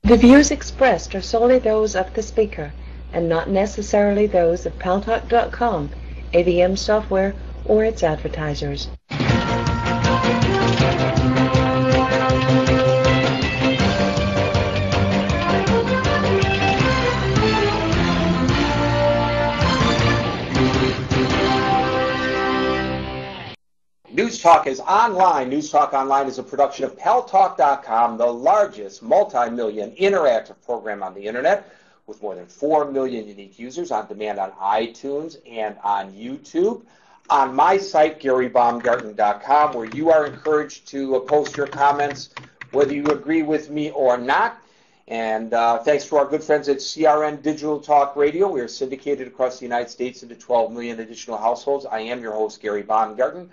The views expressed are solely those of the speaker and not necessarily those of Paltalk.com, AVM software, or its advertisers. News Talk is online. News Talk Online is a production of Paltalk.com, the largest multi-million interactive program on the internet with more than 4 million unique users on demand on iTunes and on YouTube. On my site, GaryBaumgarten.com, where you are encouraged to post your comments, whether you agree with me or not. And thanks to our good friends at CRN Digital Talk Radio. We are syndicated across the United States into 12 million additional households. I am your host, Gary Baumgarten.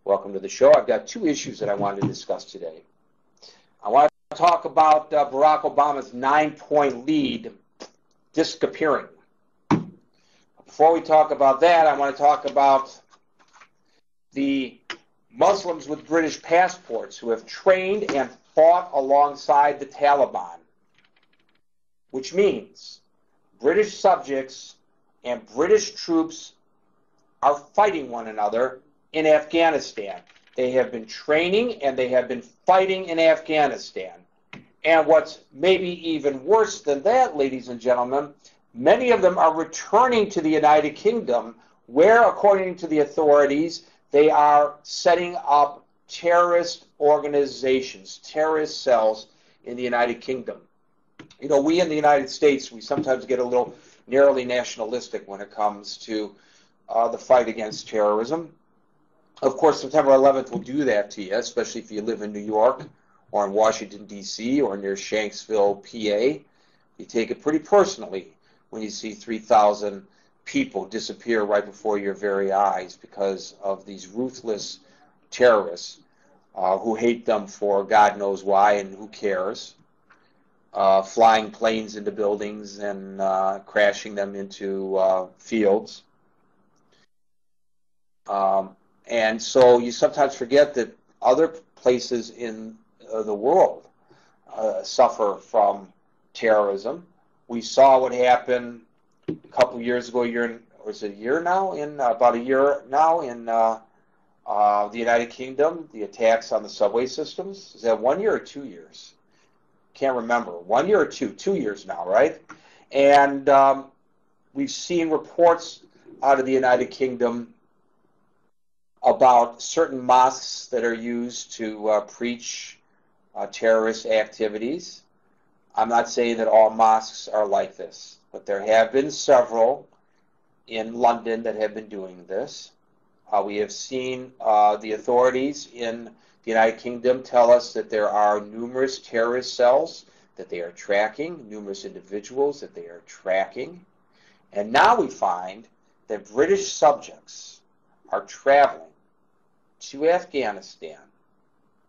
Welcome to the show. I've got two issues that I wanted to discuss today. I want to talk about Barack Obama's 9-point lead disappearing. Before we talk about that, I want to talk about the Muslims with British passports who have trained and fought alongside the Taliban, which means British subjects and British troops are fighting one another in Afghanistan. They have been training and they have been fighting in Afghanistan. And what's maybe even worse than that, ladies and gentlemen, many of them are returning to the United Kingdom where, according to the authorities, they are setting up terrorist organizations, terrorist cells in the United Kingdom. You know, we in the United States, we sometimes get a little narrowly nationalistic when it comes to the fight against terrorism. Of course, September 11th will do that to you, especially if you live in New York or in Washington, D.C. or near Shanksville, PA. You take it pretty personally when you see 3,000 people disappear right before your very eyes because of these ruthless terrorists who hate them for God knows why and who cares, flying planes into buildings and crashing them into fields. And so you sometimes forget that other places in the world suffer from terrorism. We saw what happened a couple of years ago, about a year now in the United Kingdom, the attacks on the subway systems. Is that 1 year or 2 years? Can't remember. 1 year or 2 years now, right? And we've seen reports out of the United Kingdom about certain mosques that are used to preach terrorist activities. I'm not saying that all mosques are like this, but there have been several in London that have been doing this. We have seen the authorities in the United Kingdom tell us that there are numerous terrorist cells that they are tracking, numerous individuals that they are tracking. And now we find that British subjects are traveling to Afghanistan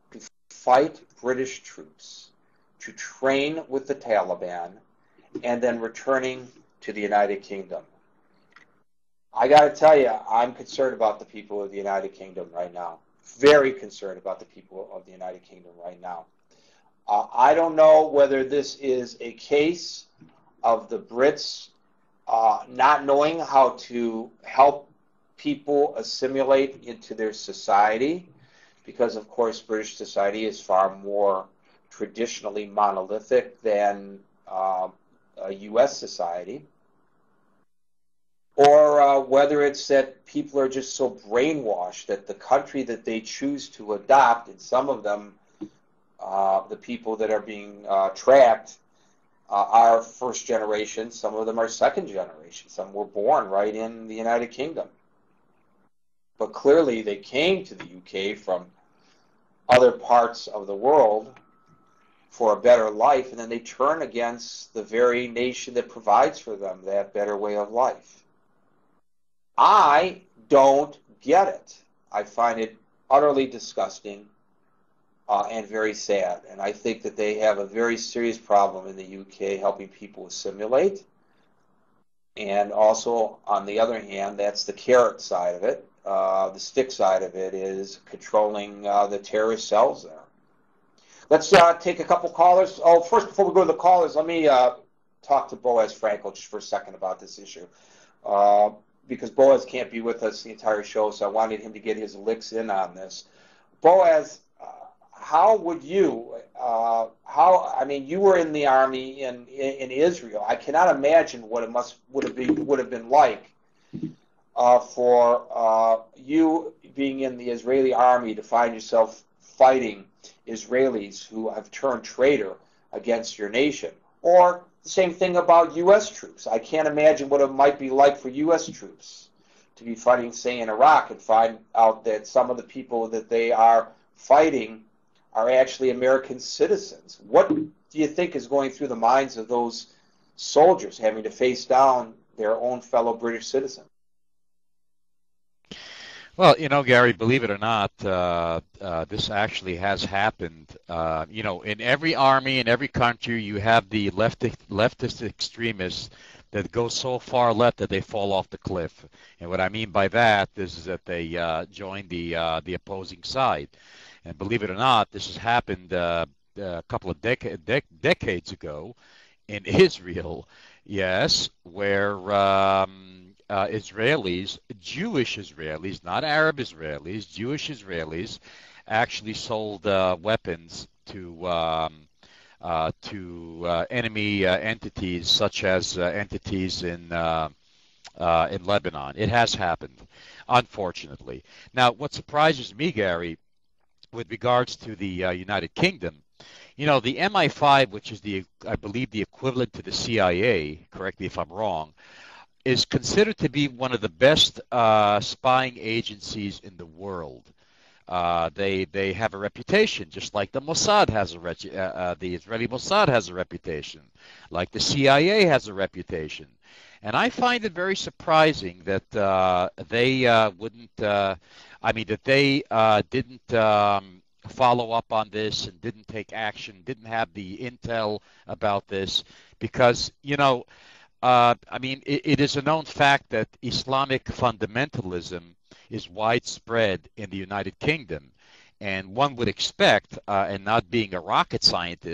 to fight British troops, to train with the Taliban, and then returning to the United Kingdom. I got to tell you, I'm concerned about the people of the United Kingdom right now. Very concerned about the people of the United Kingdom right now. I don't know whether this is a case of the Brits not knowing how to help people assimilate into their society, because of course British society is far more traditionally monolithic than a U.S. society, or whether it's that people are just so brainwashed that the country that they choose to adopt, and some of them, the people that are being tracked, are first generation, some of them are second generation, some were born right in the United Kingdom. But clearly they came to the UK from other parts of the world for a better life, and then they turn against the very nation that provides for them that better way of life. I don't get it. I find it utterly disgusting and very sad. And I think that they have a very serious problem in the UK helping people assimilate. And also, on the other hand, that's the carrot side of it. The stick side of it is controlling the terrorist cells there. Let's take a couple callers. Oh, first, before we go to the callers, let me talk to Boaz Frankel just for a second about this issue. Because Boaz can't be with us the entire show, so I wanted him to get his licks in on this. Boaz, how would you, I mean, you were in the army in Israel. I cannot imagine what it would have been like for you being in the Israeli army to find yourself fighting Israelis who have turned traitor against your nation. Or the same thing about U.S. troops. I can't imagine what it might be like for U.S. troops to be fighting, say, in Iraq and find out that some of the people that they are fighting are actually American citizens. What do you think is going through the minds of those soldiers having to face down their own fellow British citizens? Well, Gary, believe it or not, this actually has happened. In every army, in every country, you have the leftist extremists that go so far left that they fall off the cliff. And what I mean by that is that they join the opposing side. And believe it or not, this has happened a couple of decades ago in Israel, yes, where Israelis, Jewish Israelis, not Arab Israelis, Jewish Israelis, actually sold weapons to enemy entities, such as entities in Lebanon. It has happened, unfortunately. Now, what surprises me, Gary, with regards to the United Kingdom, the MI5, which is I believe the equivalent to the CIA, correct me if I'm wrong, is considered to be one of the best spying agencies in the world. They have a reputation, just like the Mossad has the Israeli Mossad has a reputation, like the CIA has a reputation. And I find it very surprising that they didn't follow up on this and didn't take action, didn't have the intel about this, because, it is a known fact that Islamic fundamentalism is widespread in the United Kingdom. And one would expect, and not being a rocket scientist,